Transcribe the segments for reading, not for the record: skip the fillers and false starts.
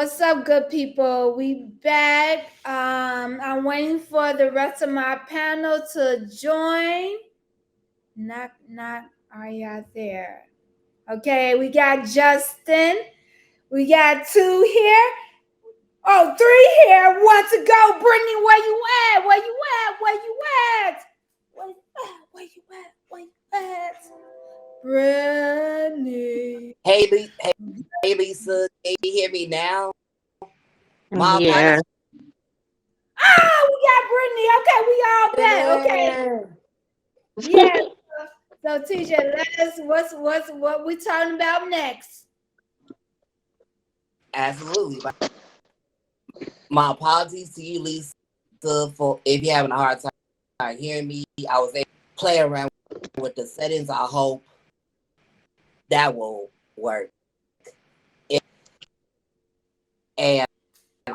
What's up, good people? We back. I'm waiting for the rest of my panel to join. Knock, knock. Are y'all there? Okay, we got Justin. We got 2 here. Oh, 3 here. 1 to go. Brittany, where you at? Where you at? Where you at? Where you at? Where you at? Where you at? Brittany. Hey, Lisa, can you hear me now? My Yeah. apologies. Oh, we got Brittany. Okay, we all back. Okay. Yeah. So TJ, let us what we talking about next? Absolutely. My apologies to you, Lisa, for if you're having a hard time hearing me. I was able to play around with the settings. I hope that will work. And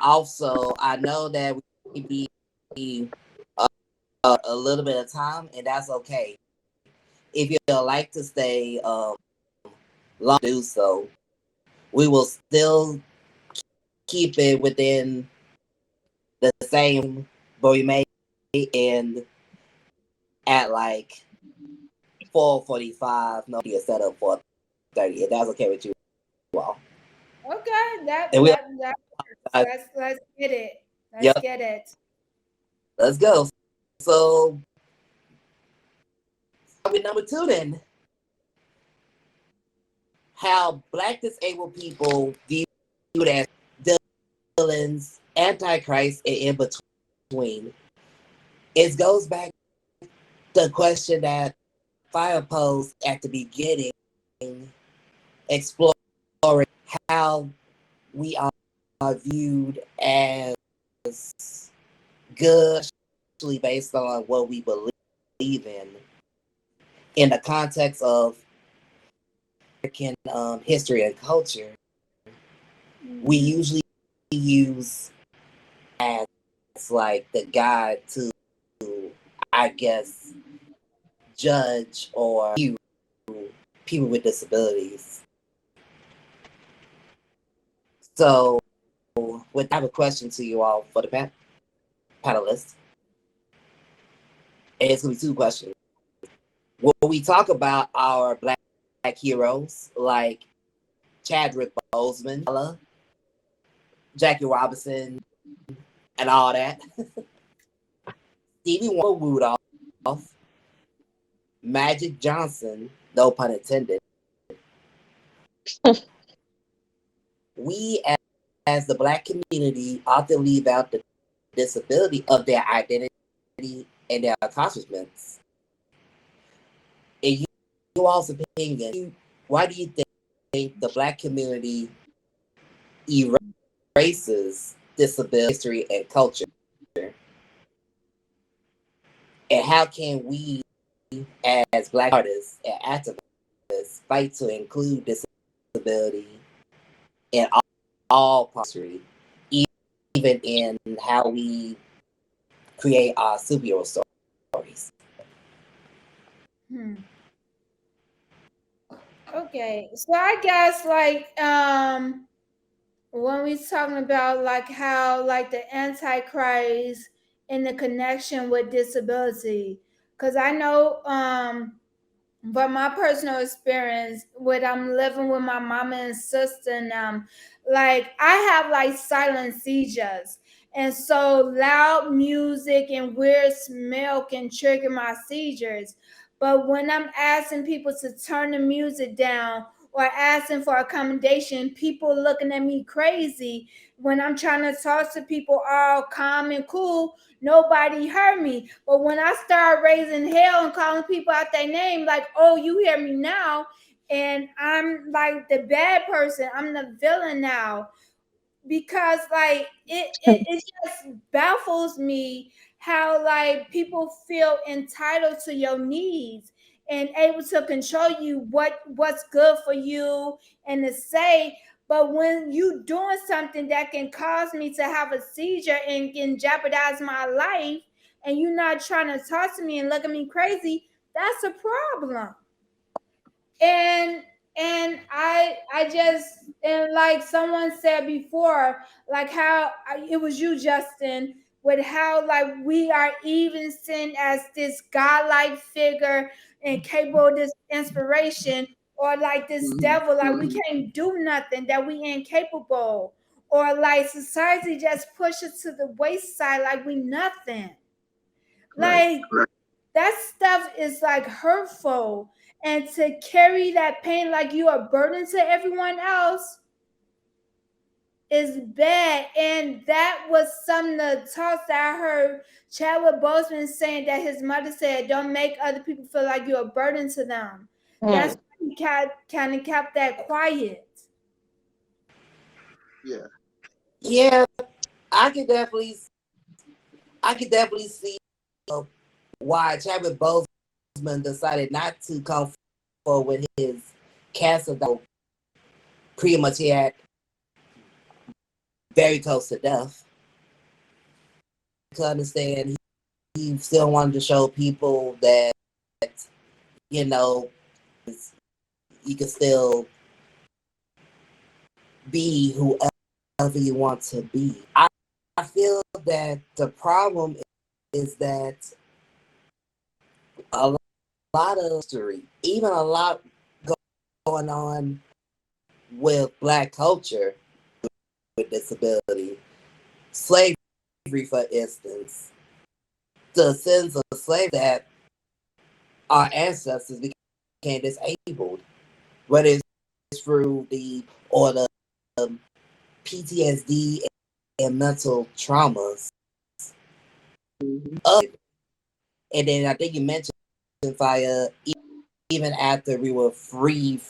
also, I know that we be a little bit of time, and that's okay. If you'd like to stay long, do so. We will still keep it within the same, but we may end at like 4:45. No, be a setup 4:30. If that's okay with you all. Okay, And we let's get it. Let's yep, get it. let's go. So with number 2 then. How Black disabled people viewed as villains, antichrist, and in between. It goes back to the question that Fire posed at the beginning, exploring how we are viewed as good, actually based on what we believe in the context of American history and culture. We usually use as like the guide to, I guess, judge or view people with disabilities. So, I have a question to you all for the panelists. And it's going to be 2 questions. When we talk about our Black heroes like Chadwick Boseman, Jackie Robinson, and all that, Stevie Wonder Rudolph, Magic Johnson, no pun intended, we as the Black community often leave out the disability of their identity and their accomplishments. In you all's opinion, why do you think the Black community erases disability history and culture? And how can we, as Black artists and activists, fight to include disability in all parts of history, even in how we create our superhero stories? Okay. So I guess when we talking about like how like the antichrist and the connection with disability, because I know but my personal experience with I'm living with my mama and sister now, like I have like silent seizures. And so loud music and weird smell can trigger my seizures. But when I'm asking people to turn the music down or asking for accommodation, people looking at me crazy. When I'm trying to talk to people all calm and cool, nobody heard me. But when I start raising hell and calling people out their name, like, oh, you hear me now, and I'm like the bad person, I'm the villain now. Because like it just baffles me how like people feel entitled to your needs and able to control you what's good for you and to say, but when you doing something that can cause me to have a seizure and can jeopardize my life, and you're not trying to talk to me and look at me crazy, that's a problem. And And I just, and like someone said before, like how it was you, Justin, with how like we are even seen as this godlike figure and capable of this inspiration, or like this devil, like we can't do nothing, that we incapable, or like society just pushes to the wayside like we nothing. Like that stuff is like hurtful, and to carry that pain like you are a burden to everyone else is bad. And that was some of the talks that I heard Chadwick Boseman saying, that his mother said, don't make other people feel like you're a burden to them. That's why he kind of kept that quiet. Yeah, I could definitely, see why Chadwick Boseman decided not to come forward with his cancer. Pretty much, he had very close to death. To understand, he still wanted to show people that, you know, you can still be whoever you want to be. I feel that the problem is that a lot of history, even a lot going on with Black culture with disability, slavery, for instance, the sins of slavery that our ancestors became disabled, whether it's through the PTSD and mental traumas. And then I think you mentioned, Fire, even after we were free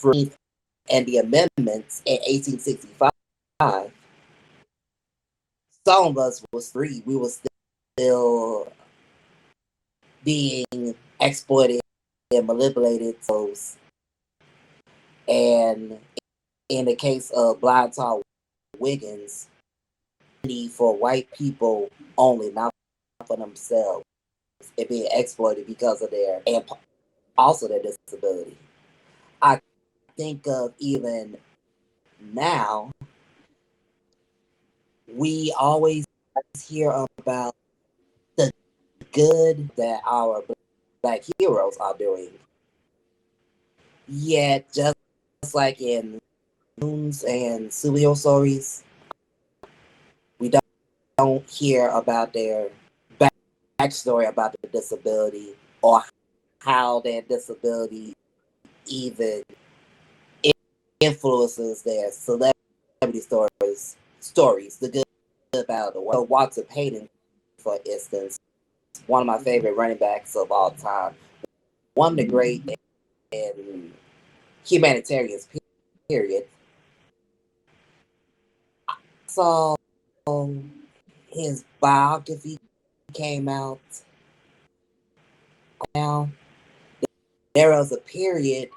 and the amendments in 1865, some of us was free. We were still being exploited and manipulated. And in the case of Blind Tall Wiggins, for white people only, not for themselves, and being exploited because of their, and also their disability. I think of even now, we always hear about the good that our Black heroes are doing. Yet, just like in cartoons and superhero stories, we don't hear about their backstory about the disability, or how their disability even influences their celebrity stories, the good about the world. Walter Payton, for instance, one of my favorite running backs of all time, one of the great and humanitarians, period. So his biography came out. Now there was a period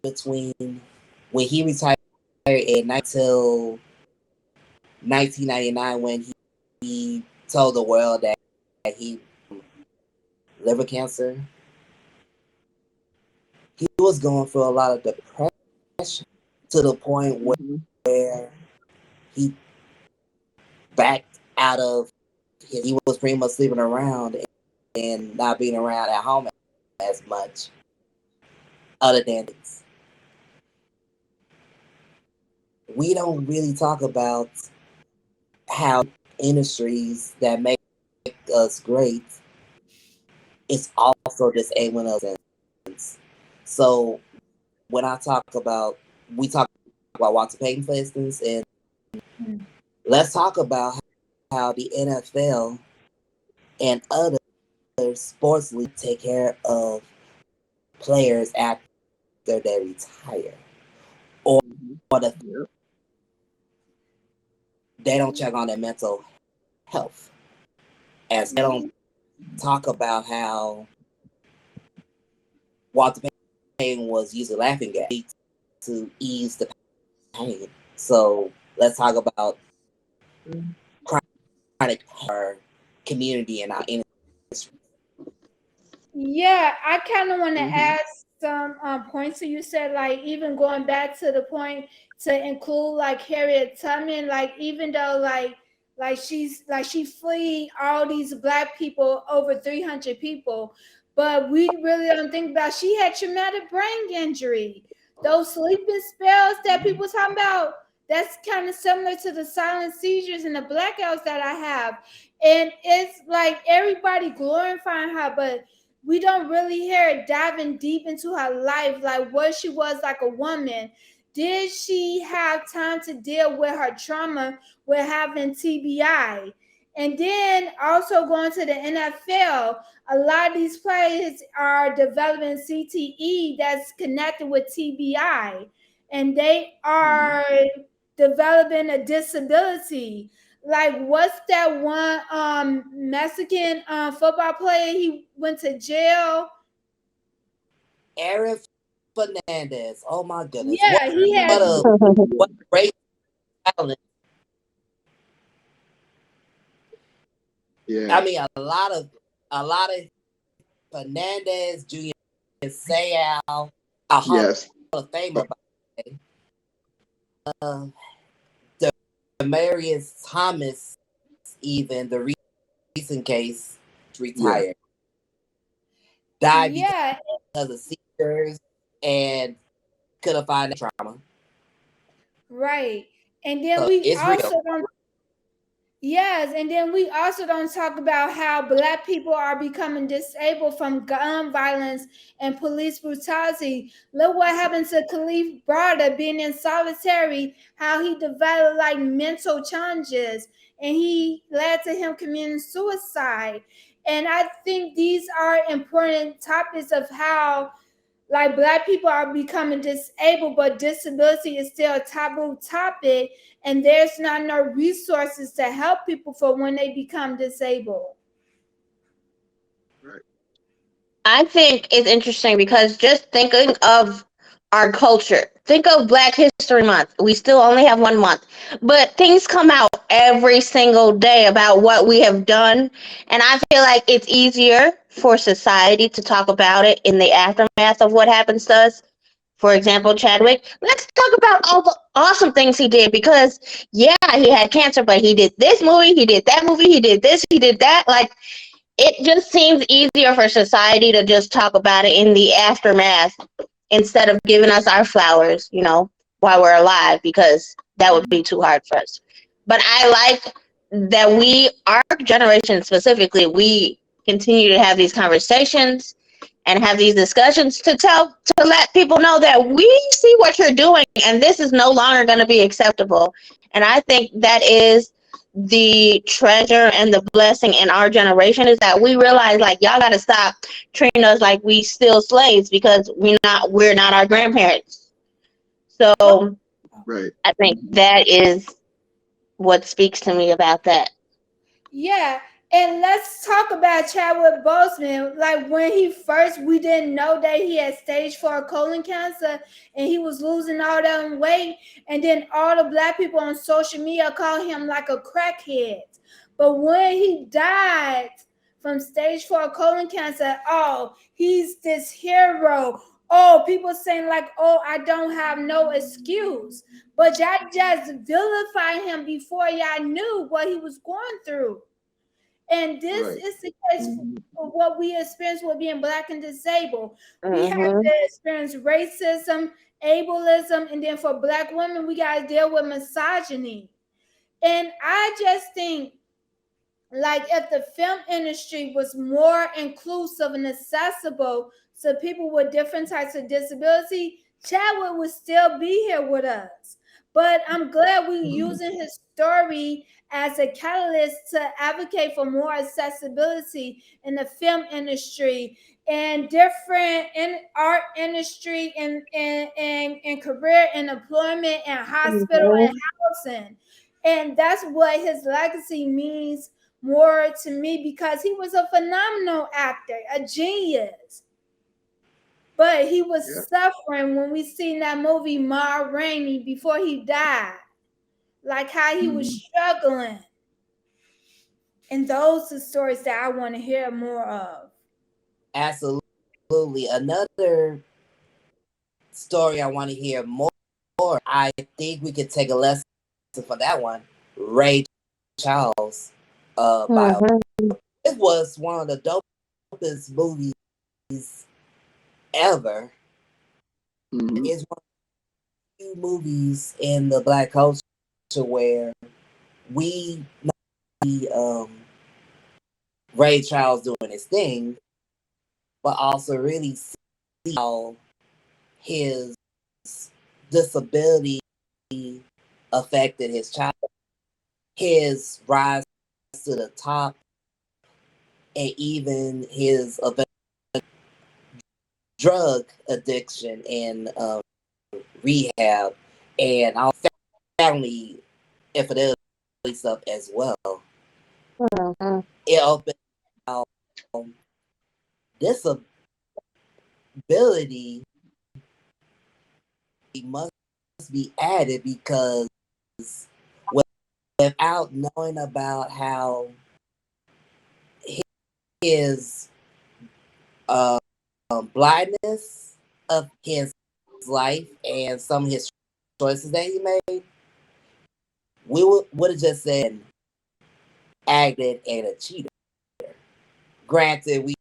between when he retired until 1999, when he told the world that he liver cancer. He was going through a lot of depression, to the point where he backed out of he was pretty much sleeping around and not being around at home as much, other than things. We don't really talk about how industries that make us great is also disabling us. So when I talk about, we talk about Walter Payton, for instance, and let's talk about how the NFL and other sports leagues take care of players after they retire, or they don't check on their mental health, as they don't talk about how Walter Payton was using laughing gas to ease the pain. So let's talk about chronic our community and our industry. Yeah, I kind of want to ask some points that you said, like even going back to the point to include like Harriet Tubman, like even though she fleed all these black people, over 300 people, but we really don't think about she had traumatic brain injury. Those sleeping spells that people talking about, that's kind of similar to the silent seizures and the blackouts that I have. And it's like everybody glorifying her, but we don't really hear it diving deep into her life, like what she was like a woman. Did she have time to deal with her trauma with having TBI? And then also going to the NFL, a lot of these players are developing CTE that's connected with TBI, and they are developing a disability. Like, what's that one Mexican football player? He went to jail. Aaron Fernandez. Oh my goodness. Yeah, he has. What a great talent. Yeah. I mean a lot of Fernandez, Junior Seau, a Hall Yes. of Famer, by the way. Demarius Thomas, even the recent case, retired. Died Yeah, because of seizures and couldn't find trauma. right. And then So we it's real. also don't. Yes, and then we also don't talk about how black people are becoming disabled from gun violence and police brutality. Look what happened to Khalif Brada being in solitary, how he developed like mental challenges, and he led to him committing suicide. And I think these are important topics of how like black people are becoming disabled, but disability is still a taboo topic, and there's not no resources to help people for when they become disabled. Right. I think it's interesting because just thinking of our culture, think of Black History Month. We still only have 1 month, but things come out every single day about what we have done. And I feel like it's easier for society to talk about it in the aftermath of what happens to us. For example, Chadwick, let's talk about all the awesome things he did because, yeah, he had cancer, but he did this movie, he did that movie, he did this, he did that. Like, it just seems easier for society to just talk about it in the aftermath instead of giving us our flowers, while we're alive, because that would be too hard for us. But I like that our generation specifically, we continue to have these conversations and have these discussions to let people know that we see what you're doing and this is no longer going to be acceptable. And I think that is the treasure and the blessing in our generation, is that we realize, like, y'all got to stop treating us like we still slaves, because we're not our grandparents. So Right. I think that is what speaks to me about that. Yeah, and let's talk about Chadwick Boseman. Like when he first, we didn't know that he had stage 4 colon cancer, and he was losing all that weight. And then all the black people on social media call him like a crackhead. But when he died from stage 4 colon cancer, oh, he's this hero. Oh, people saying like, oh, I don't have no excuse. But y'all just vilified him before y'all knew what he was going through. And this Right. is the case for what we experience with being black and disabled. We have Mm-hmm. to experience racism, ableism, and then for black women, we got to deal with misogyny. And I just think, like, if the film industry was more inclusive and accessible to people with different types of disability, Chadwick would still be here with us. But I'm glad we're using his story as a catalyst to advocate for more accessibility in the film industry and different in art industry and career and employment and hospital and Mm-hmm. housing. And that's what his legacy means more to me, because he was a phenomenal actor, a genius. But he Yeah. was suffering when we seen that movie Ma Rainey before he died, like how he was struggling. And those are stories that I want to hear more of. Absolutely. Another story I want to hear more. I think we could take a lesson for that one. Ray Charles bio. It was one of the dopest movies ever. It's one of the few movies in the Black culture where we not see Ray Charles doing his thing, but also really see how his disability affected his child, his rise to the top, and even his drug addiction and rehab, and our family infidelity stuff as well. It opened out disability must be added because without knowing about how his blindness of his life and some of his choices that he made, we would have just said acted and a cheater. Granted, we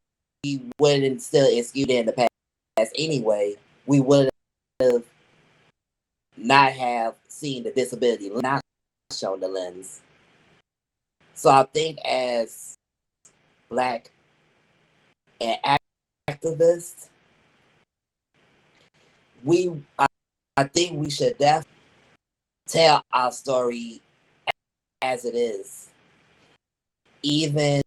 wouldn't still excuse it in the past anyway. We would have not have seen the disability, not shown the lens. So I think as Black and activists, I think we should definitely tell our story as it is, even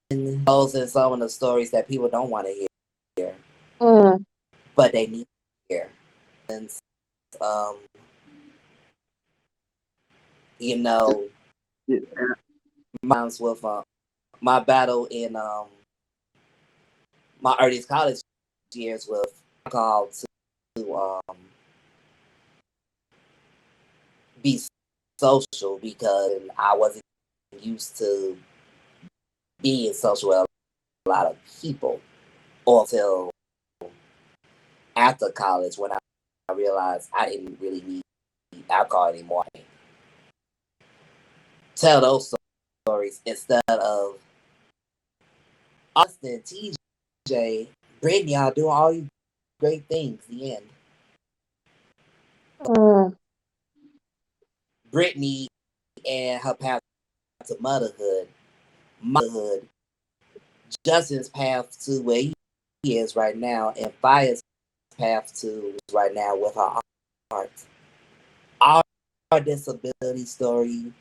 those in some of the stories that people don't want to hear, but they need to hear. And you know, mine's with my battle in my earliest college years with alcohol to be social because I wasn't used to being social with a lot of people until after college when I realized I didn't really need alcohol anymore. Tell those stories instead of Austin, TJ, Brittany, y'all doing all these great things. The end. Brittany and her path to motherhood, Justin's path to where he is right now, and Fire's path to right now with her art. Our disability story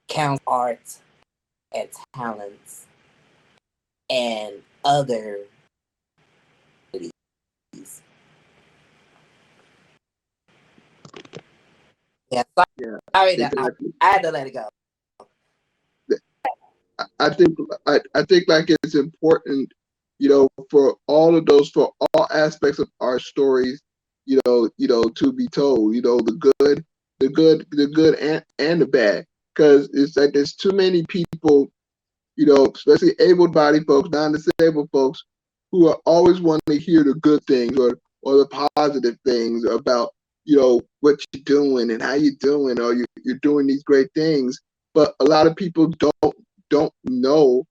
counts art and talents and other abilities. Yeah, sorry that I had to let it go. I think like it's important, for all of those, for all aspects of our stories, to be told, the good and the bad, because it's like there's too many people, especially able-bodied folks, non-disabled folks, who are always wanting to hear the good things or the positive things about, what you're doing and how you're doing, or you're doing these great things. But a lot of people don't know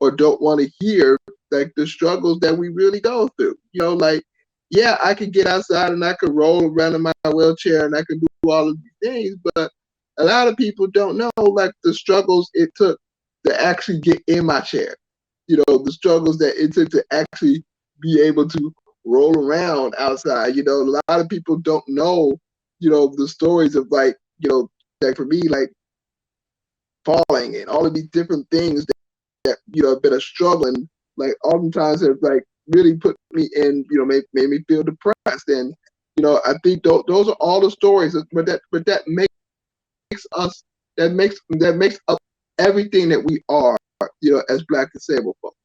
or don't want to hear like the struggles that we really go through. Like, yeah, I could get outside and I could roll around in my wheelchair and I could do all of these things, but a lot of people don't know like the struggles it took to actually get in my chair. The struggles that it took to actually be able to roll around outside. A lot of people don't know, the stories of like for me, like falling and all of these different things that have been a struggle, and like oftentimes have like really put me in, made me feel depressed. And I think those are all the stories, but that makes us, that makes up everything that we are, as Black disabled folks.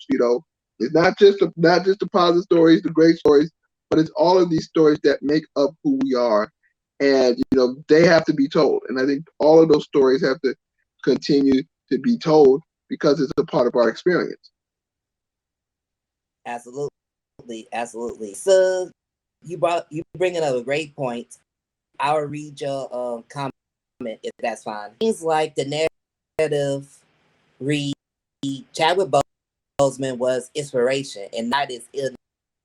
It's not just the positive stories, the great stories, but it's all of these stories that make up who we are, and they have to be told. And I think all of those stories have to continue to be told because it's a part of our experience. Absolutely. So you bringing up a great point. I will read your comment if that's fine. Things like the narrative read Chadwick Boseman was inspiration and not his illness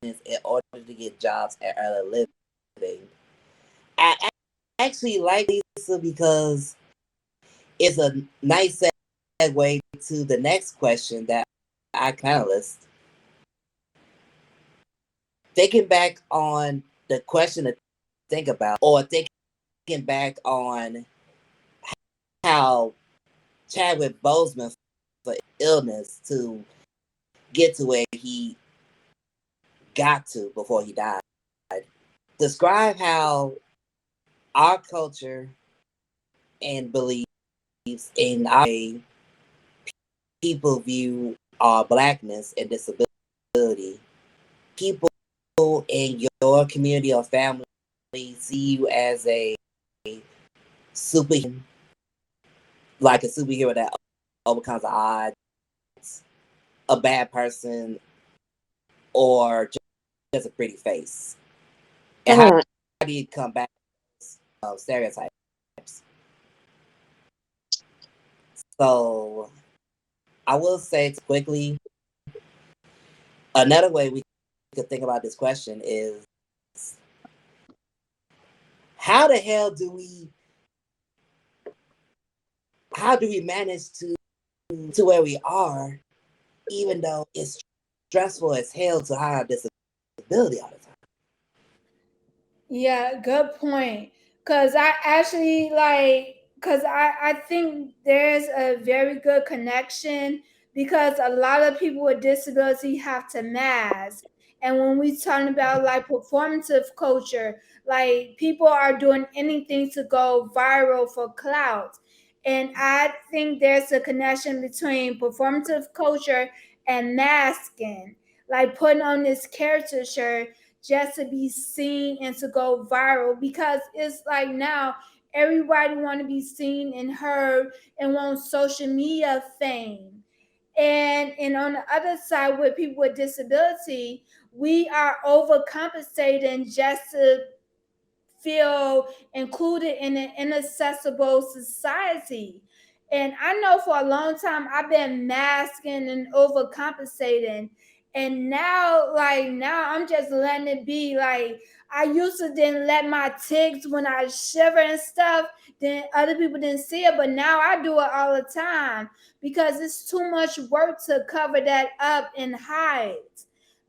in order to get jobs and earn a living. I actually like Lisa because it's a nice segue to the next question that I panelists. Thinking back on the question to think about, or thinking back on how Chadwick Boseman for illness to get to where he got to before he died. Describe how our culture and beliefs in our way people view our blackness and disability. People in your community or family see you as a superhero, like a superhero that overcomes the odds, a bad person, or just a pretty face. And how do you come back to stereotypes? So I will say quickly, another way we could think about this question is how the hell do we manage to where we are, even though it's stressful as hell to hide disability all the time? Yeah, good point. Cause I actually cause I think there's a very good connection because a lot of people with disability have to mask. And when we talk about like performative culture, like people are doing anything to go viral for clout. And I think there's a connection between performative culture and masking. Like putting on this character shirt just to be seen and to go viral because it's like now everybody want to be seen and heard and want social media fame. And on the other side with people with disability, we are overcompensating just to feel included in an inaccessible society. And I know for a long time I've been masking and overcompensating. And now I'm just letting it be. Like I used to didn't let my tics when I shiver and stuff, then other people didn't see it. But now I do it all the time because it's too much work to cover that up and hide.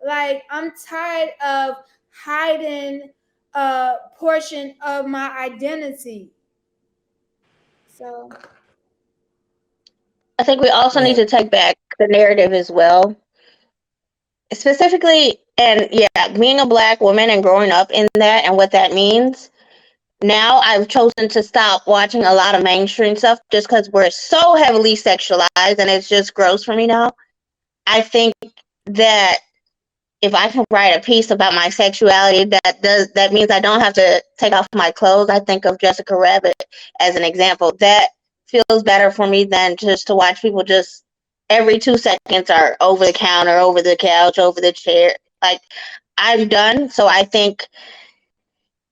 Like I'm tired of hiding a portion of my identity. So I think we also need Yeah, to take back the narrative as well. Specifically, and yeah, being a black woman and growing up in that and what that means. Now I've chosen to stop watching a lot of mainstream stuff just because we're so heavily sexualized and it's just gross for me now. I think that if I can write a piece about my sexuality that means I don't have to take off my clothes. I think of Jessica Rabbit as an example. That feels better for me than just to watch people just every 2 seconds are over the counter, over the couch, over the chair. Like I'm done. So I think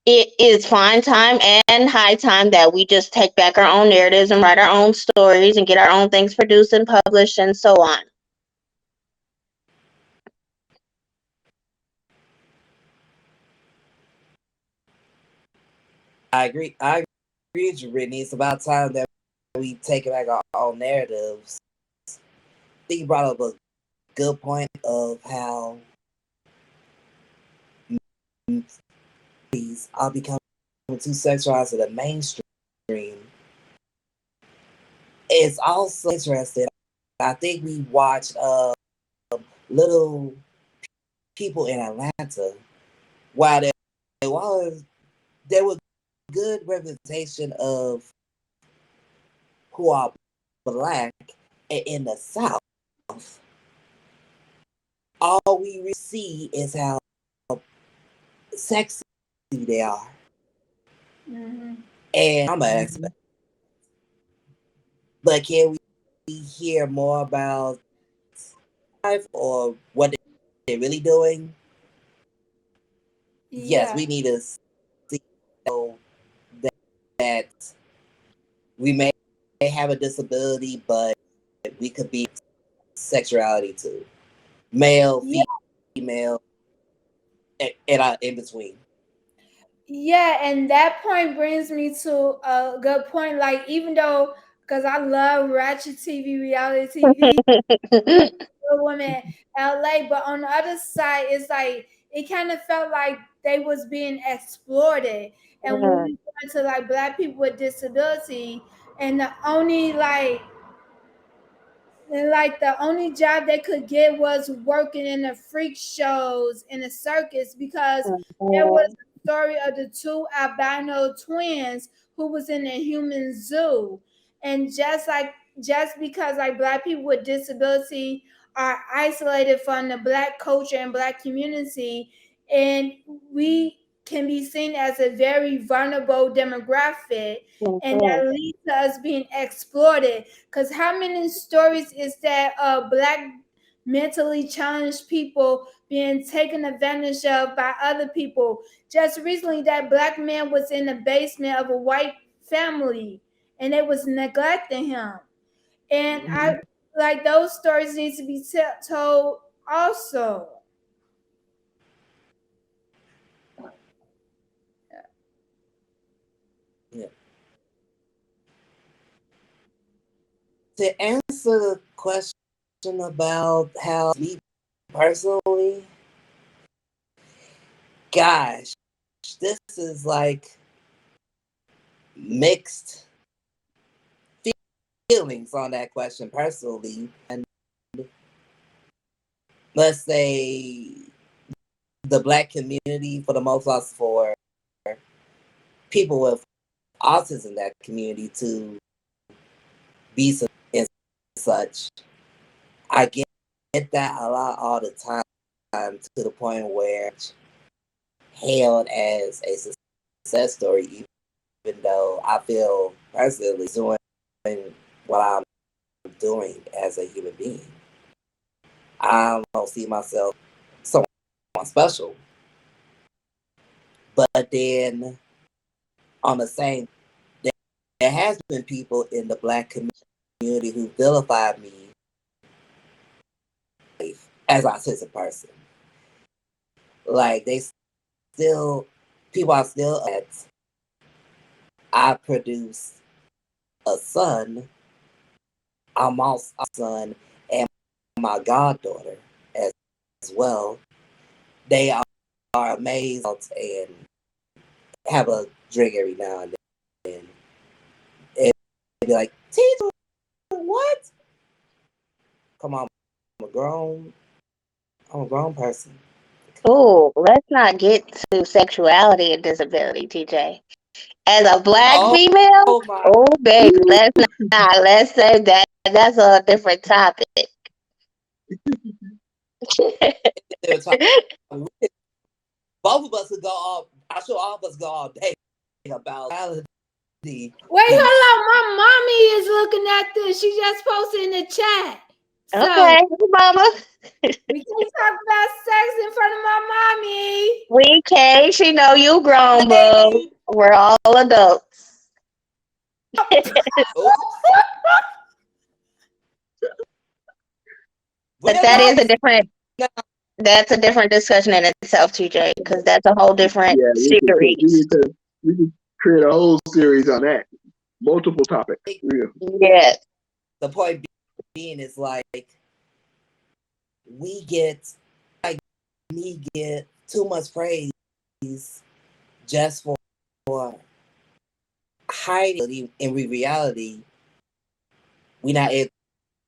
it is fine time and high time that we just take back our own narratives and write our own stories and get our own things produced and published and so on. I agree. I agree with you, Brittany. It's about time that we take back our own narratives. I think you brought up a good point of how movies are becoming too sexualized to the mainstream. It's also interesting. I think we watched Little People in Atlanta. While there was good representation of who are black in the South, all we really see is how sexy they are. mm-hmm. And I'm an expert. But can we hear more about life or what they're really doing? yes, Yeah. we need to see that, that we may have a disability, but we could be sexuality too, male, Yeah. female, and in between. Yeah, and that point brings me to a good point. Like, even though, because I love ratchet TV, reality TV, Good Woman LA, but on the other side, it's like it kind of felt like they was being exploited. And when Mhm, we go into like black people with disability, and the only the only job they could get was working in the freak shows in the circus, because there was mhm, a story of the two albino twins who was in the human zoo. And just because like black people with disability are isolated from the black culture and black community, and we can be seen as a very vulnerable demographic, and mhm, that leads to us being exploited. Because how many stories is that black mentally challenged people being taken advantage of by other people? Just recently, that black man was in the basement of a white family, and they was neglecting him. And I Mhm. like those stories need to be told also. Yeah. To answer the question about how me personally, gosh, this is like mixed feelings on that question personally. And let's say the black community, for the most part, for people with autism in that community to be some and such. I get that a lot all the time, to the point where it's hailed as a success story, even though I feel personally doing what I'm doing as a human being. I don't see myself someone special. But then on the same, there has been people in the black community who vilified me as an autistic person. Like they still, people are still at. I produce a son. I'm also a son and my goddaughter as well. They are amazed and have a drink every now and then. And be like, Teacher, what? Come on, I'm a grown person. Ooh, let's not get to sexuality and disability, TJ. As a black Oh, female, oh my! oh baby, let's not. Let's say that that's a different topic. They were talking. Both of us could go all. I'm sure all of us go all day about reality. Wait, hold on. My mommy is looking at this. She just posted in the chat. So Okay, mama. we can talk about sex in front of my mommy. We can. She know you grown, boo. Hey, We're all adults. oops. But We're that is a adults. different. That's a different discussion in itself, TJ, because that's a whole different Yeah, series. we could create a whole series on that. Multiple topics. Yeah. Yes. The point being is like we get like me get too much praise just for hiding in reality we not able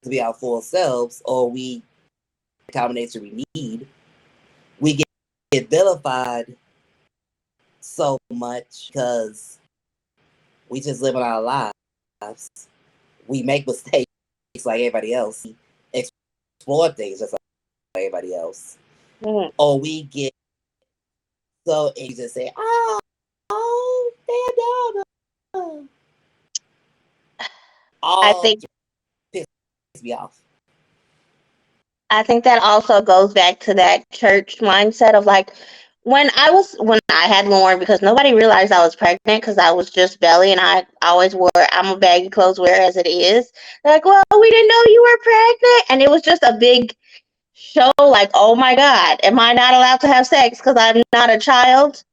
to be our full selves, or we the combination we need. We get vilified so much because we just living our lives. We make mistakes like everybody else. We explore things just like everybody else. Mhm. Or we get so and you just say, oh, they're dumb. I All think just piss me off. I think that also goes back to that church mindset of like when I had Lauren, because nobody realized I was pregnant because I was just belly, and I always wore, I'm a baggy clothes wearer as it is. They're like, well, we didn't know you were pregnant, and it was just a big show. Like, oh my God, am I not allowed to have sex because I'm not a child?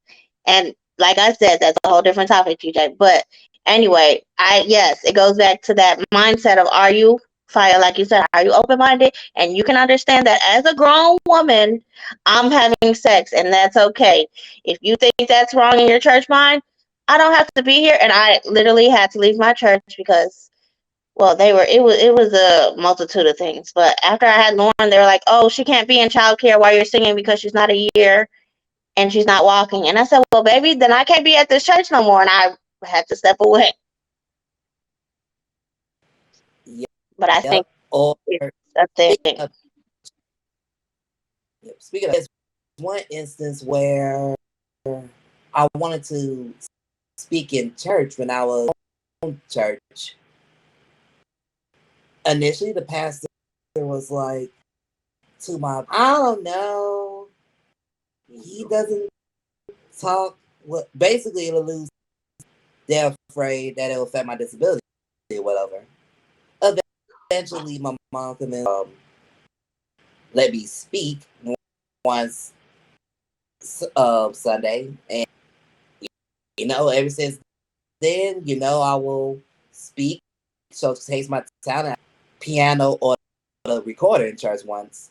And like I said, that's a whole different topic, TJ. But anyway, yes, it goes back to that mindset of, are you, Fire, like you said, are you open minded? And you can understand that as a grown woman, I'm having sex, and that's okay. If you think that's wrong in your church mind, I don't have to be here. And I literally had to leave my church because, well, it was a multitude of things. But after I had Lauren, they were like, oh, she can't be in childcare while you're singing because she's not a year and she's not walking. And I said, well, baby, then I can't be at this church no more. And I had to step away. But I think Yep. Or it's a thing. speaking of, there's one instance where I wanted to speak in church when I was in church. Initially, the pastor was like, to my, I don't know, he doesn't talk. What basically it'll lose. They're afraid that it'll affect my disability or whatever. Eventually, my mom came in, let me speak once Sunday, and ever since then, I will speak. So takes my talent, piano or the recorder in church once.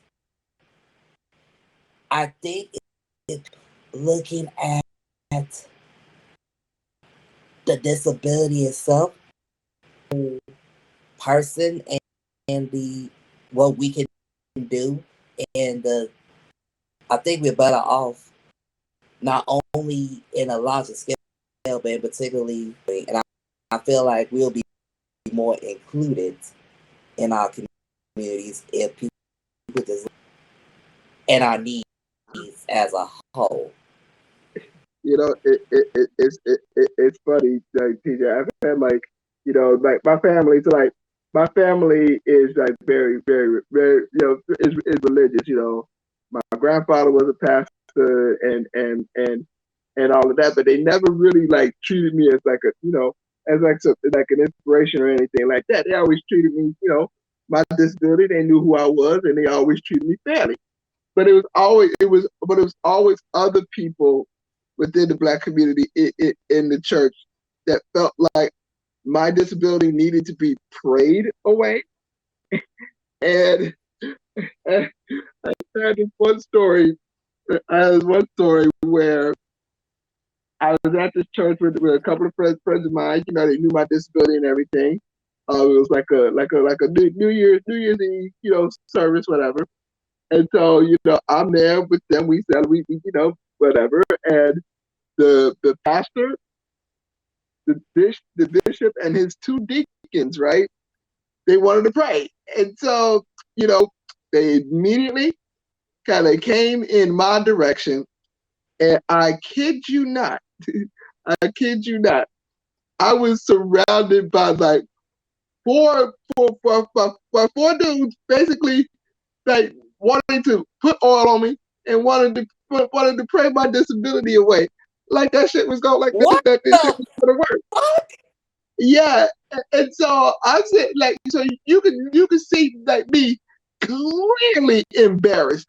I think it's looking at the disability itself, person, and the what we can do, and I think we're better off not only in a larger scale, but particularly, and I feel like we'll be more included in our communities if people just and our needs as a whole. It's funny, like TJ. I've had like like my family. So like my family is like very very very is religious. My grandfather was a pastor and all of that, but they never really like treated me as like a as like an inspiration or anything like that. They always treated me my disability. They knew who I was, and they always treated me fairly. But it was always other people within the Black community in the church that felt like my disability needed to be prayed away. And, and I had this one story. I had one story where I was at this church with a couple of friends of mine. They knew my disability and everything. It was like a New Year's Eve, service, whatever. And so, I'm there with them. We said whatever. And the pastor, the bishop, and his two deacons, right? They wanted to pray, and so they immediately kind of came in my direction, and I kid you not, I kid you not, I was surrounded by like four dudes, basically like wanting to put oil on me and wanted to pray my disability away. Like that shit was going like what that this shit was gonna work. Fuck? Yeah. And so I said like so you can see like me clearly embarrassed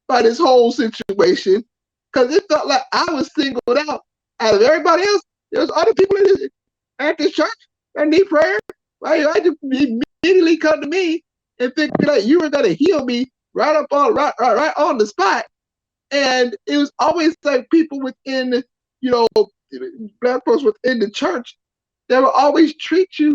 by this whole situation because it felt like I was singled out of everybody else. There's other people at this church that need prayer. Right? I just immediately come to me and think that you were gonna heal me right on the spot. And it was always like people within, Black folks within the church that will always treat you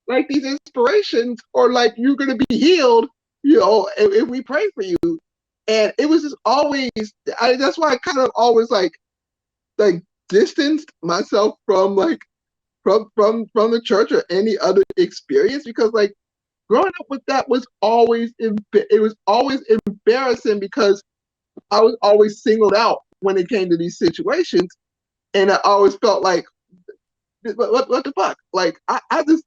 like these inspirations or like you're gonna be healed, if we pray for you. And it was just always that's why I kind of always like distanced myself from like from the church or any other experience because like growing up with that was always embarrassing because I was always singled out when it came to these situations, and I always felt like what the fuck? Like I'm just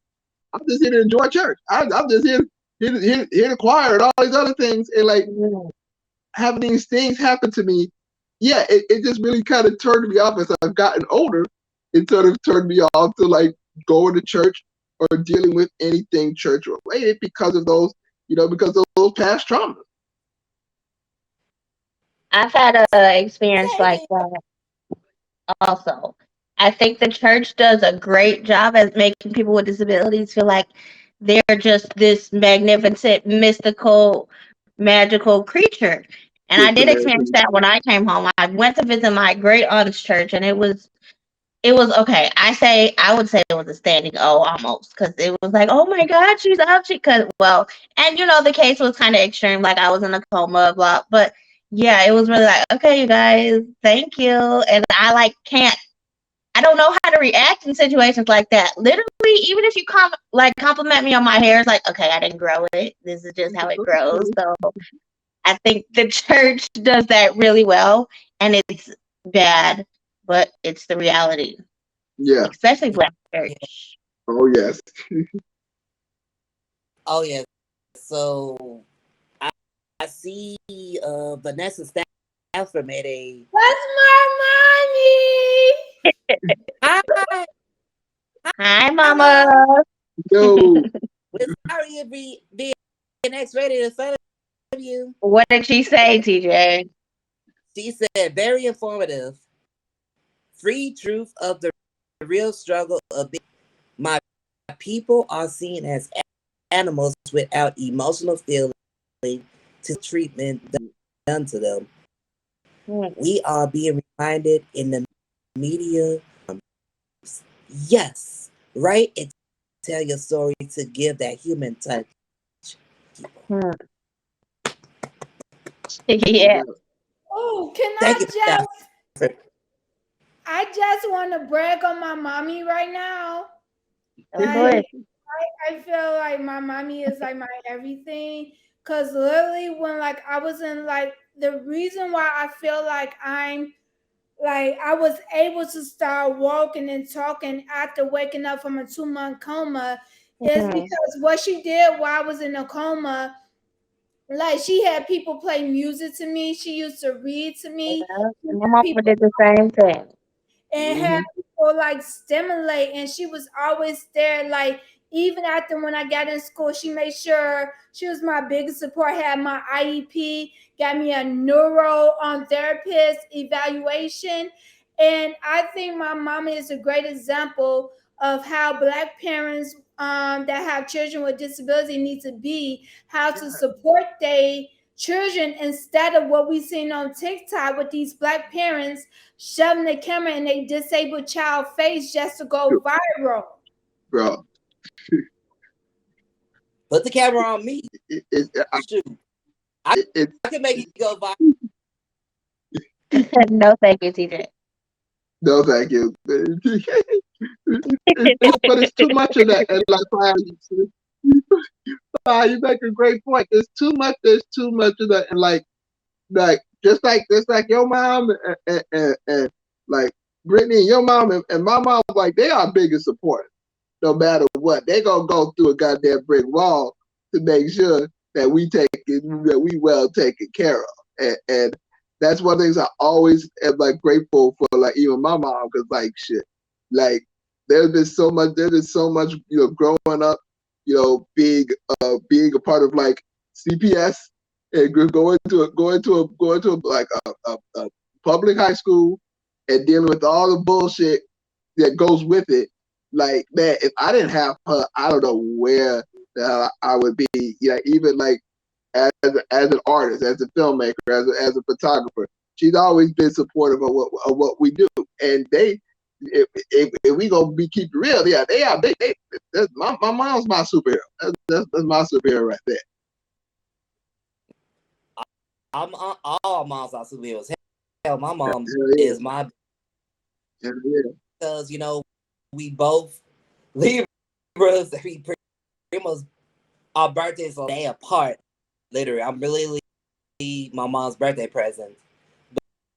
here to enjoy church. I'm just here to choir and all these other things, and like having these things happen to me, yeah, it just really kind of turned me off as I've gotten older. It sort of turned me off to like going to church or dealing with anything church related because of those, because of those past traumas. I've had an experience Same like here. that also. I think the church does a great job at making people with disabilities feel like they're just this magnificent, mystical, magical creature. And I did experience that when I came home. I went to visit my great aunt's church, and it was okay. I would say it was a standing O almost, because it was like, oh my God, she's up. And the case was kind of extreme, like I was in a coma, blah. But yeah, it was really like, okay, you guys, thank you. And I like can't. I don't know how to react in situations like that. Literally, even if you compliment me on my hair, it's like, okay, I didn't grow it. This is just how it grows. So I think the church does that really well, and it's bad, but it's the reality, Yeah. especially Black Yeah. church. Oh yes. Oh yeah. So I see Vanessa Stafford made a What's my mommy? hi. Hi, Hi Mama. mom. Yo, Was Harriet being X-rated in front of you? What did she say, TJ? She said very informative. Free truth of the real struggle of being my people are seen as animals without emotional feeling to treatment done to them. We are being reminded in the media, yes, write and tell your story to give that human touch. Yeah. Oh, can Thank I you, just Stafford. I just want to brag on my mommy right now. Go ahead. Like I feel like my mommy is like my everything. Cause literally when like I was in like the reason why I feel like I was able to start walking and talking after waking up from a 2-month coma is because what she did while I was in a coma, like she had people play music to me. She used to read to me. Yeah. She My had mama people did the same thing. and had hmm people like stimulate, and she was always there, like even after when I got in school, she made sure she was my biggest support, had my IEP, got me a neuro therapist evaluation. And I think my mama is a great example of how Black parents that have children with disability need to be, how to support their children, instead of what we seen on TikTok with these Black parents shoving the camera in a disabled child face just to go viral. bro. Put the camera on me. It, it, Shoot. I it, can make it go viral. No, thank you, TJ. no, thank you. But it's too much of that, and like you make a great point. There's too much. There's too much of that, and like just like your mom and like Brittany and your mom and my mom, like they are biggest supporters. No matter what, they gonna go through a goddamn brick wall to make sure that we well taken care of. And that's one of the things I always am like grateful for, like even my mom, because like shit, like there's been so much, growing up, being a part of like CPS and going to like a public high school and dealing with all the bullshit that goes with it. Like man, if I didn't have her, I don't know where the hell I would be. Even like as an artist, as a filmmaker, as a photographer, she's always been supportive of what we do. And if we gonna be keep it real, yeah, they are. That's my mom's my superhero. That's my superhero right there. I'm all moms are superheroes. Hell, my mom Hell yeah, is my hell yeah. because we both Libras. We pretty much our birthdays are a day apart. Literally, I'm really my mom's birthday present.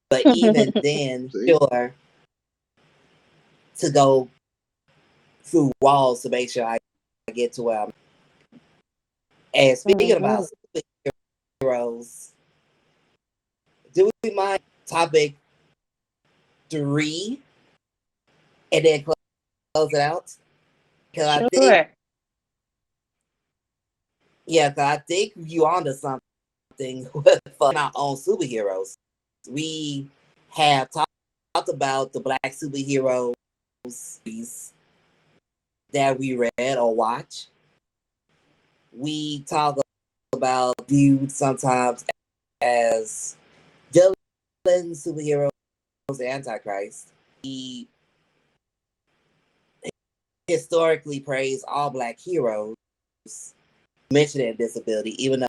But even then, See, sure to go through walls to make sure I get to where I'm. And speaking about superheroes, do we mind topic 3 and then close it out? Because I think, Sure. yeah, because I think you onto something with our own superheroes. We have talked about the Black superheroes that we read or watch. We talk about viewed sometimes as villain superheroes, the Antichrist. We historically praise all Black heroes, mentioning disability, even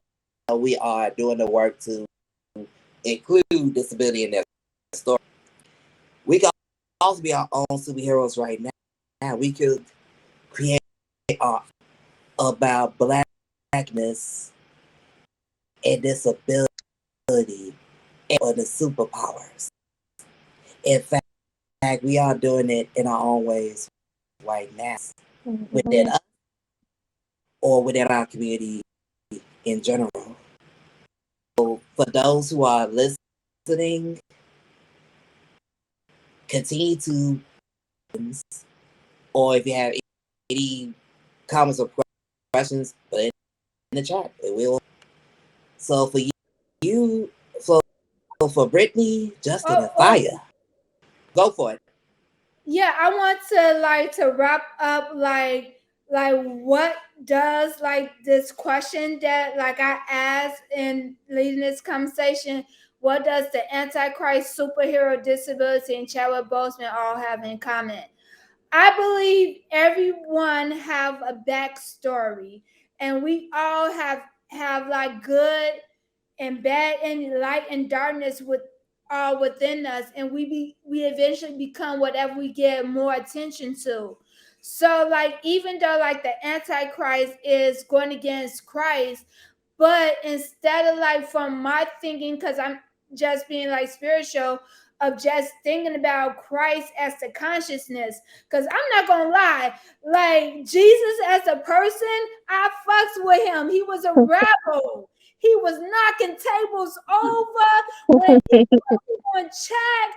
though we are doing the work to include disability in their story. We can also be our own superheroes right now. We could create art about blackness and disability and the superpowers. In fact, we are doing it in our own ways right now within us or within our community in general. So for those who are listening, continue to, or if you have any comments or questions, put it in the chat. It will. So for you, for Brittany, Justin, and Fire, go for it. Yeah, I want to wrap up what does this question that I asked in leading this conversation. What does the Antichrist, superhero, disability, and Chadwick Boseman all have in common? I believe everyone have a backstory, and we all have good and bad and light and darkness within us, and we eventually become whatever we get more attention to. So even though the Antichrist is going against Christ, but instead of from my thinking, because I'm just being spiritual, of just thinking about Christ as the consciousness. Because I'm not gonna lie, Jesus as a person, I fucks with him. He was a rebel. He was knocking tables over when he was on check.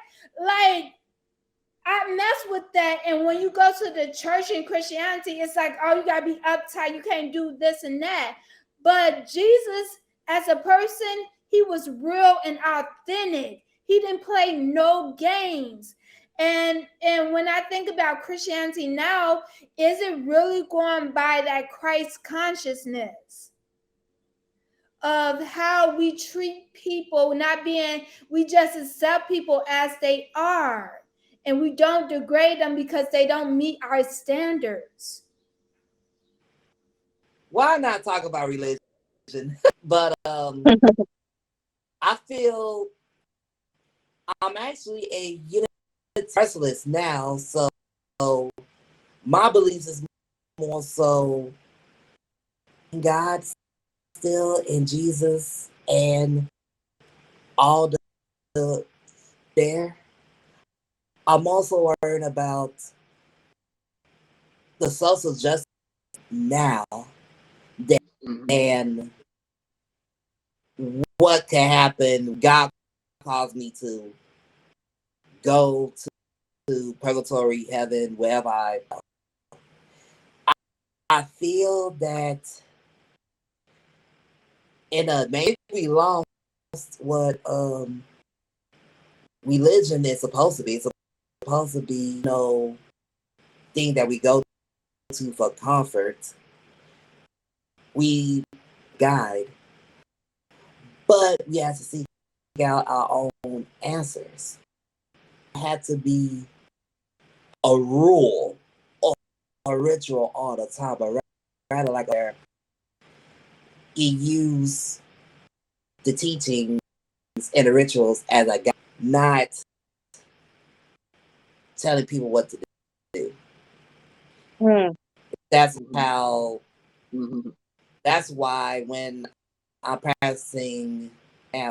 I mess with that. And when you go to the church in Christianity, it's oh, you gotta be uptight. You can't do this and that. But Jesus, as a person, he was real and authentic. He didn't play no games. And when I think about Christianity now, is it really going by that Christ consciousness of how we treat people, we just accept people as they are, and we don't degrade them because they don't meet our standards? Why not talk about religion? But I feel I'm actually a universalist now, so my beliefs is more so in God still, in Jesus, and all the there. I'm also worried about the social justice now and what can happen. God calls me to go to purgatory, heaven, wherever I feel that in a maybe we lost what religion is supposed to be. It's supposed to be no thing that we go to for comfort. We guide, but we have to seek out our own answers. It had to be a rule or a ritual all the time, but rather where he used the teachings and the rituals as a guide, not telling people what to do. That's how. That's why when I'm practicing now,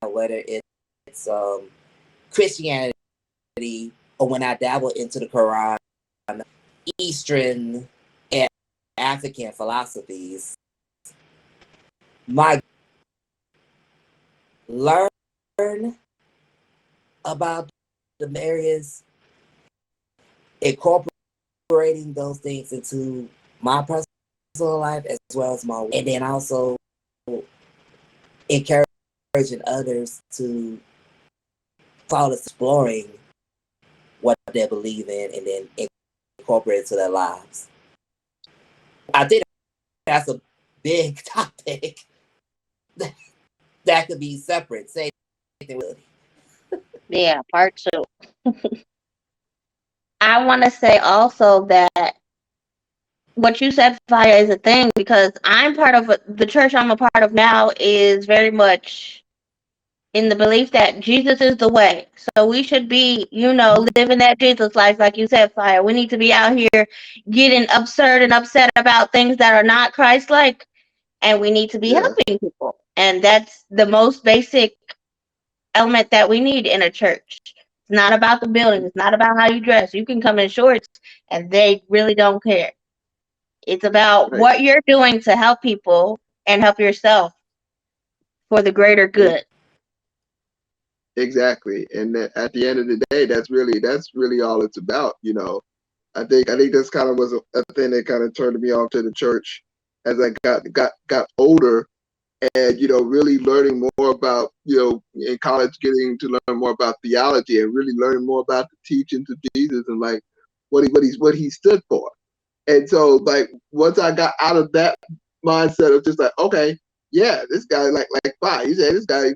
whether it's Christianity or when I dabble into the Quran, Eastern and African philosophies, my learn about the areas, incorporating those things into my personal life as well as my, and then also encouraging others to start exploring what they believe in and then incorporate it to their lives. I think that's a big topic that could be separate. Say, Yeah, part two. I want to say also that what you said, Fire, is a thing because I'm part of the church I'm a part of now is very much in the belief that Jesus is the way. So we should be, living that Jesus life, like you said, Fire. We need to be out here getting absurd and upset about things that are not Christ-like, and we need to be Yeah, helping people. And that's the most basic element that we need in a church. It's not about the building. It's not about how you dress. You can come in shorts, and they really don't care. It's about right. what you're doing to help people and help yourself for the greater E- good. Exactly. And at the end of the day, that's really all it's about. I think this kind of was a thing that kind of turned me off to the church as I got older, and really learning more about, in college, getting to learn more about theology and really learning more about the teachings of Jesus and like what he stood for. And so, like, once I got out of that mindset of just like, okay, yeah, this guy, like fine, he said, this guy's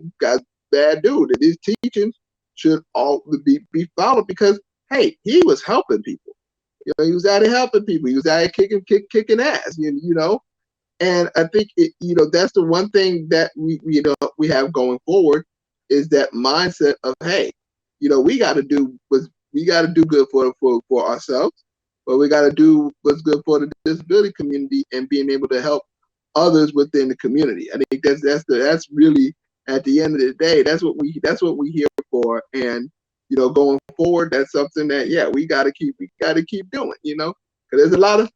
bad dude, and his teachings should all be followed because hey, he was helping people. He was out here helping people. He was out here kicking ass. And I think that's the one thing that we have going forward is that mindset of hey, we got to do good for ourselves, but we got to do what's good for the disability community and being able to help others within the community. I think that's really at the end of the day that's what we here for. And going forward, that's something that we got to keep doing. Because there's a lot of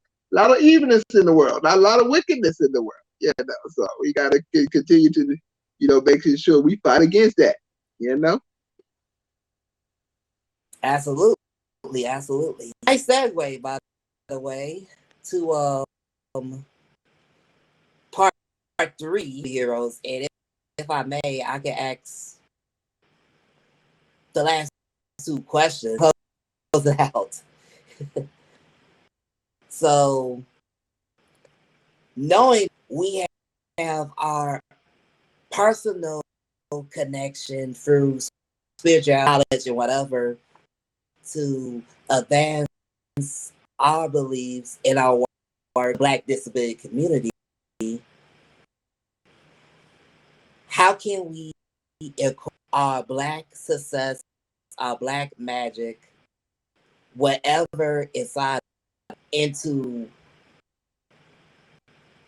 evenness in the world, not a lot of wickedness in the world. So we got to continue to making sure we fight against that. You know. absolutely, absolutely. Nice segue, by the way, to part three, heroes. And if I may, I can ask the last two questions. Close it out. So, knowing we have our personal connection through spiritual knowledge and whatever to advance our beliefs in our Black disability community, how can we incorporate our Black success, our Black magic, whatever inside into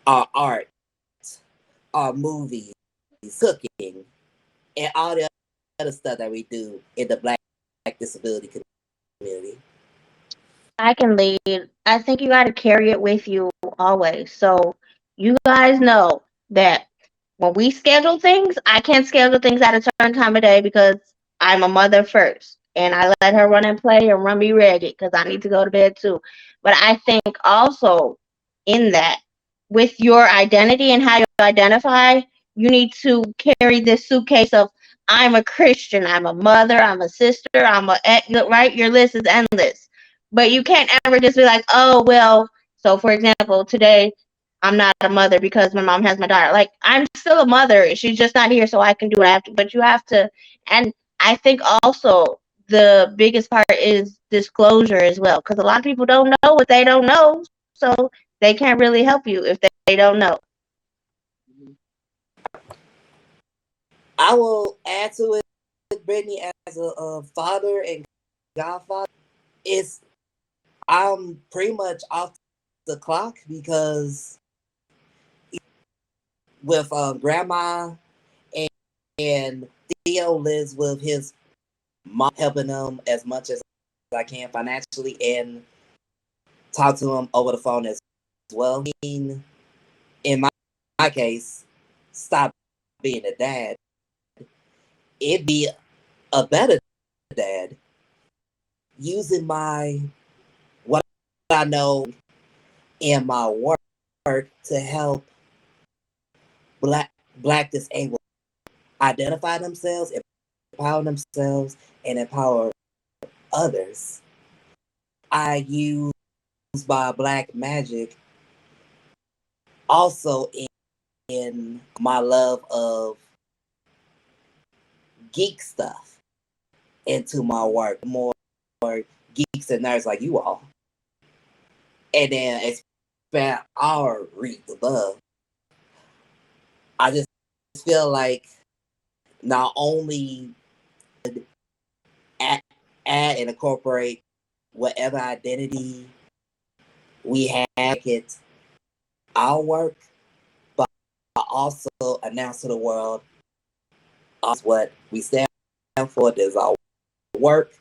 our art, our movies, cooking, and all the other stuff that we do in the Black disability community? I can lead. I think you got to carry it with you always. So you guys know that when we schedule things, I can't schedule things at a certain time of day because I'm a mother first. And I let her run and play and run me ragged because I need to go to bed too. But I think also in that, with your identity and how you identify, you need to carry this suitcase of I'm a Christian, I'm a mother, I'm a sister, right? Your list is endless. But you can't ever just be like, oh, well, so for example, today I'm not a mother because my mom has my daughter. Like, I'm still a mother. She's just not here, so I can do what I have to. But you have to. And I think also the biggest part is disclosure as well, because a lot of people don't know what they don't know, so they can't really help you if they don't know. I will add to it, Brittany, as a father and godfather. It's I'm pretty much off the clock because with grandma and Theo lives with his mom, helping him as much as I can financially and talk to him over the phone as well. In my case, stop being a dad. It'd be a better dad, using my what I know in my work to help black disabled identify themselves, empower themselves, and empower others. I use my black magic also in my love of geek stuff into my work, more geeks and nerds like you all, and then expand our reach above. I just feel like not only add, add and incorporate whatever identity we have, it our work, but also announce to the world what we stand for. This is our work.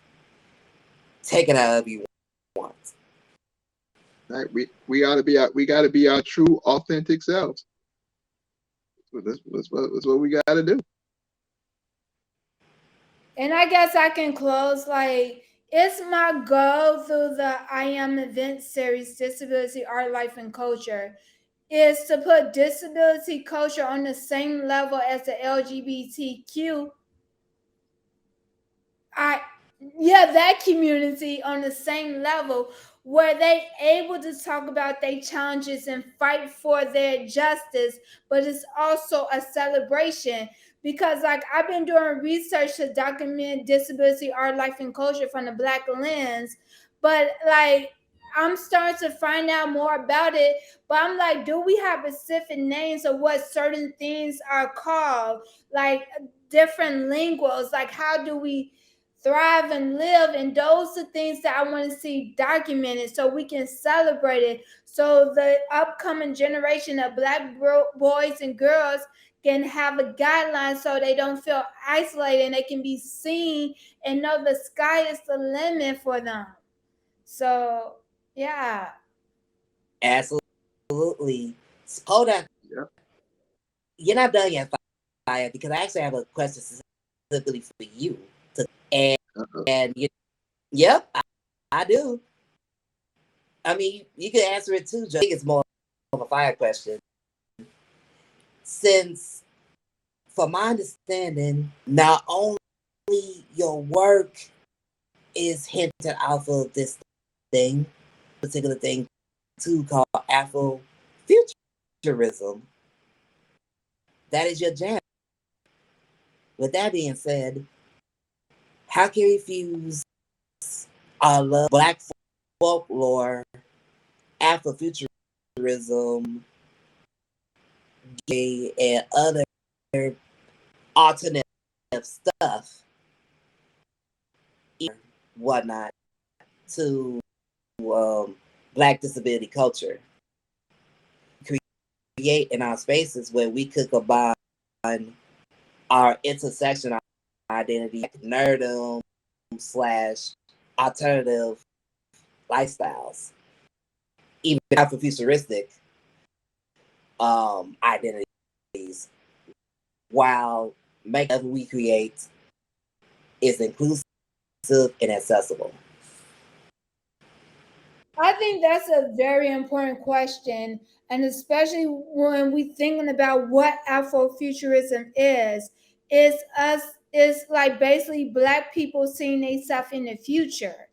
Take it however you want. Right? We gotta be our true, authentic selves. That's what we gotta do. And I guess I can close like it's my goal through the I AM event series, Disability, Art, Life, and Culture, is to put disability culture on the same level as the LGBTQ that community on the same level where they able to talk about their challenges and fight for their justice, but it's also a celebration because like I've been doing research to document disability, art, life, and culture from the Black lens, but like I'm starting to find out more about it, but I'm like, do we have specific names of what certain things are called, like different linguals, like how do we thrive and live? And those are things that I want to see documented so we can celebrate it, so the upcoming generation of Black boys and girls can have a guideline so they don't feel isolated and they can be seen and know the sky is the limit for them. So yeah. Absolutely. Hold on. Yep. You're not done yet, Fire, because I actually have a question specifically for you. And, and yep, I do. I mean, you can answer it too, Joe. I think it's more of a Fire question. Since, from my understanding, not only your work is hinted off of this thing, particular thing too, called Afrofuturism. That is your jam. With that being said, how can we fuse our love, Black folklore, Afrofuturism, gay, and other alternative stuff, whatnot, to Black disability culture? Create in our spaces where we could combine our intersectional identity, nerdum / alternative lifestyles, even Afrofuturistic identities, while making whatever we create is inclusive and accessible. I think that's a very important question, and especially when we thinking about what Afrofuturism is us is like basically Black people seeing themselves in the future.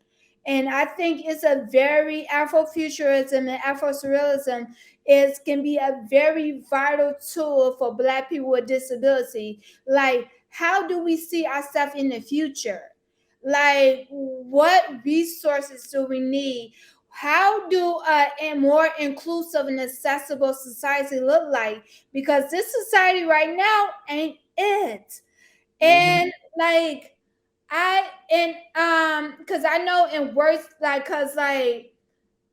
And I think it's a very Afrofuturism and Afrosurrealism is can be a very vital tool for Black people with disability. Like, how do we see ourselves in the future? Like, what resources do we need? How do a more inclusive and accessible society look like? Because this society right now ain't it. And like because I know in worse, like, cause like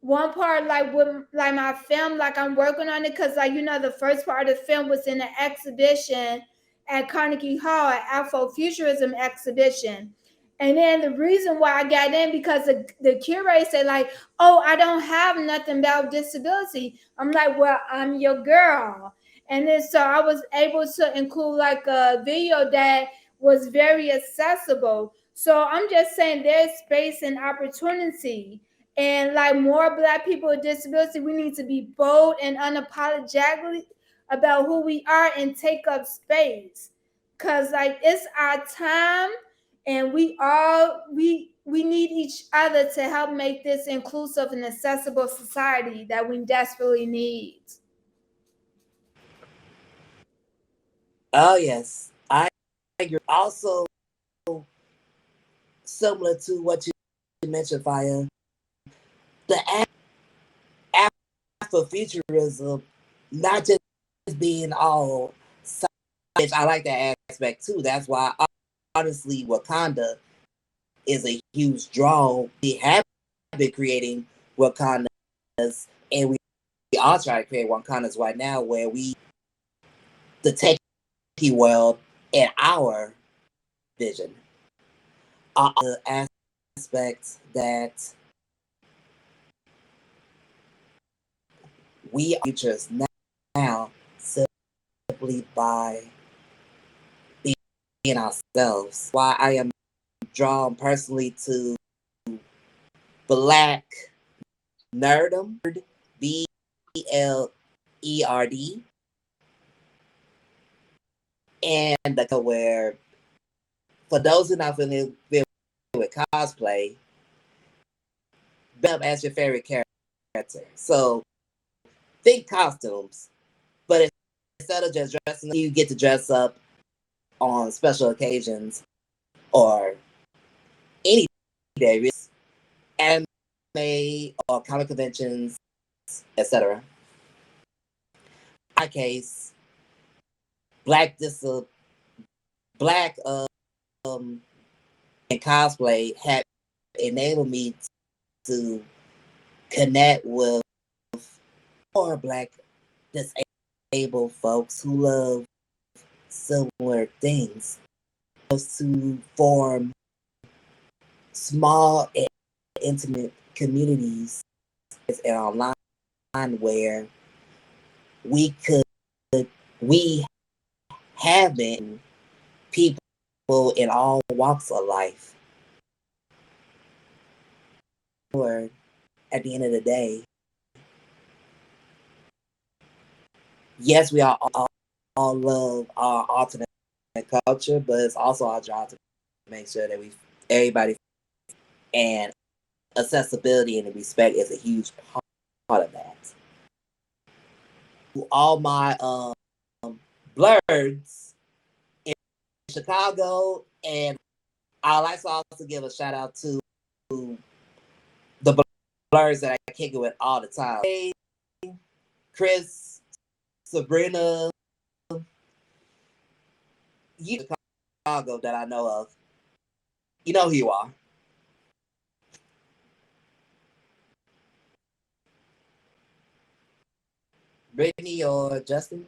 one part like with like my film, like I'm working on it because like the first part of the film was in an exhibition at Carnegie Hall, at Afrofuturism exhibition. And then the reason why I got in because the curator said like, oh, I don't have nothing about disability. I'm like, well, I'm your girl. And then so I was able to include like a video that was very accessible. So I'm just saying there's space and opportunity. And like more Black people with disability, we need to be bold and unapologetic about who we are and take up space. Cause like it's our time, and we need each other to help make this inclusive and accessible society that we desperately need. Oh yes, I agree. Also, similar to what you mentioned, Fire, the Afrofuturism, not just being all science. I like that aspect too. That's why, honestly, Wakanda is a huge draw. We have been creating Wakandas, and we are trying to create Wakandas right now, where the techie world and our vision are the aspects that we are futures now simply by being ourselves. Why I am drawn personally to Black Nerdum, BLERD, and the where, for those who are not familiar with cosplay, as your favorite character. So think costumes, but instead of just dressing, you get to dress up on special occasions or any day, anime or comic conventions, etc. My case, black and cosplay have enabled me to connect with more Black disabled folks who love similar things, to form small and intimate communities and online where we have been people in all walks of life. Or at the end of the day, yes, we all love our alternate culture, but it's also our job to make sure that everybody, and accessibility and respect is a huge part of that. To all my blurs in Chicago, and I'd like to also give a shout out to the blurs that I kick it with all the time. Hey, Chris, Sabrina, you Chicago that I know of. You know who you are. Brittany or Justin?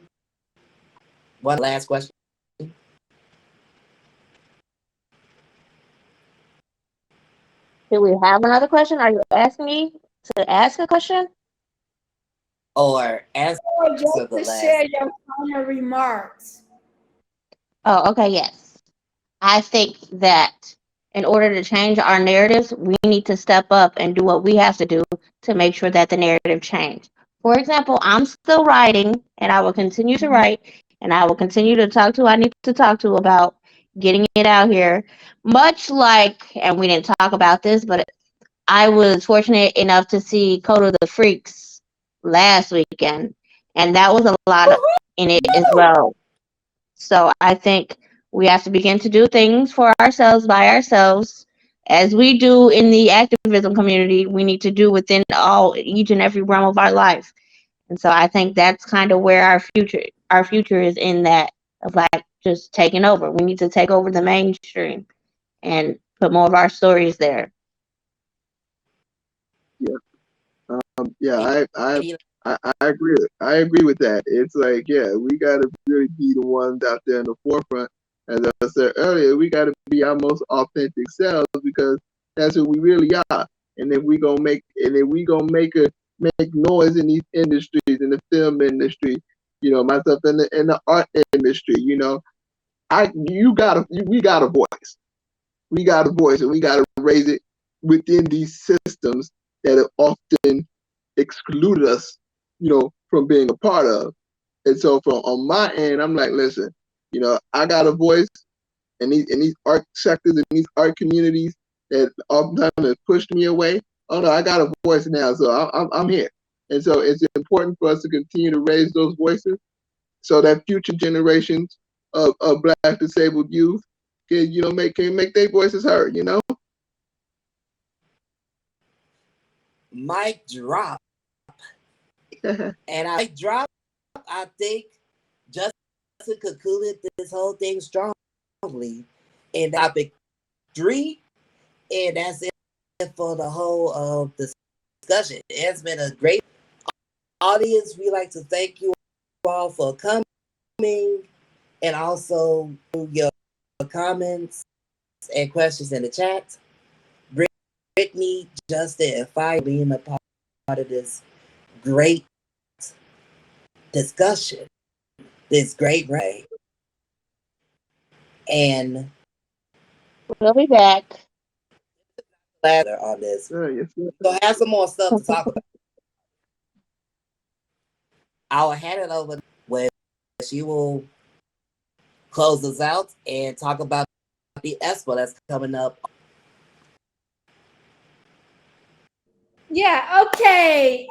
One last question. Do we have another question? Are you asking me to ask a question? Or answer Or just the to last. share your final remarks. Oh, okay, yes. I think that in order to change our narratives, we need to step up and do what we have to do to make sure that the narrative change. For example, I'm still writing, and I will continue to write, and I will continue to talk to who I need to talk to about getting it out here. Much like, and we didn't talk about this, but I was fortunate enough to see Code of the Freaks last weekend, and that was a lot in it as well. So I think we have to begin to do things for ourselves by ourselves. As we do in the activism community, we need to do within each and every realm of our life. And so I think that's kind of where our future is, in that of like just taking over. We need to take over the mainstream and put more of our stories there. Yeah. Yeah, I agree. I agree with that. It's like, yeah, we got to really be the ones out there in the forefront. As I said earlier, we got to be our most authentic selves, because that's who we really are. And if we gonna make make noise in these industries, in the film industry, myself in the art industry, we got a voice. we got a voice, and we got to raise it within these systems that have often excluded us, from being a part of. And so from on my end, I'm like, listen, I got a voice in these art sectors, in these art communities that oftentimes have pushed me away. Oh no, I got a voice now, so I'm here. And so it's important for us to continue to raise those voices so that future generations of Black disabled youth can, make their voices heard, Mic drop. And I drop, I think Justin concluded this whole thing strongly in topic 3. And that's it for the whole discussion. It's been a great audience. We like to thank you all for coming and also your comments and questions in the chat. Brittany, Justin, and Fire being a part of this great discussion, this great raid. And We'll be back. On this. Yes, So have some more stuff to talk about. I'll hand it over where she will close us out and talk about the expo that's coming up. Yeah, okay.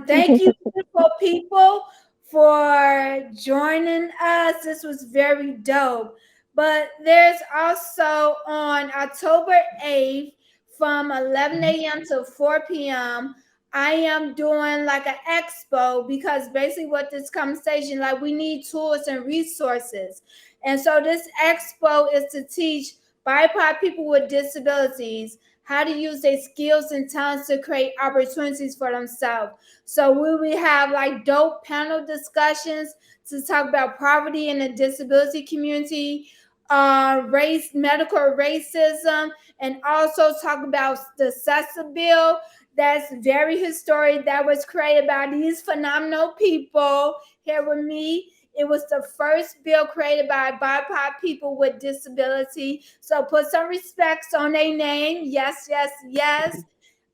Thank you, beautiful people, for joining us. This was very dope. But there's also on October 8th from 11 a.m. to 4 p.m. I am doing like an expo because basically what this conversation, like we need tools and resources. And so this expo is to teach BIPOC people with disabilities how to use their skills and talents to create opportunities for themselves. So we will have like dope panel discussions to talk about poverty in the disability community, race, medical racism, and also talk about the CESA bill that's very historic, that was created by these phenomenal people here with me. It was the first bill created by BIPOC people with disability. So put some respects on their name. Yes, yes, yes.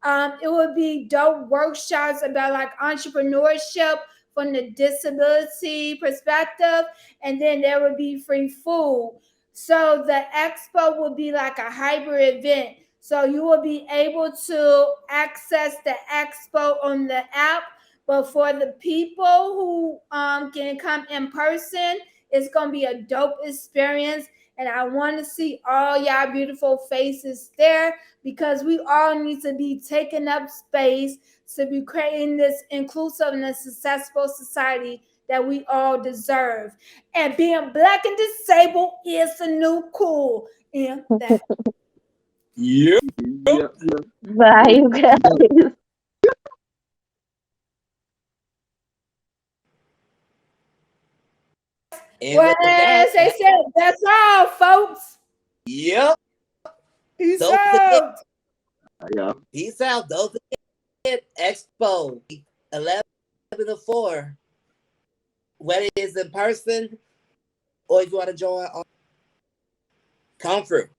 It would be dope workshops about like entrepreneurship from the disability perspective. And then there would be free food. So the expo will be like a hybrid event. So you will be able to access the expo on the app, but for the people who can come in person, it's gonna be a dope experience. And I want to see all y'all beautiful faces there because we all need to be taking up space to be creating this inclusive and successful society that we all deserve. And being Black and disabled is the new cool in that. Yep. yeah. Bye, you guys. And Well, with as that, they said, that's all, folks. yep. Peace Don't forget. out. Yeah. Peace out. Don't forget Expo 11 to 4. Whether it's in person or if you want to join on come through.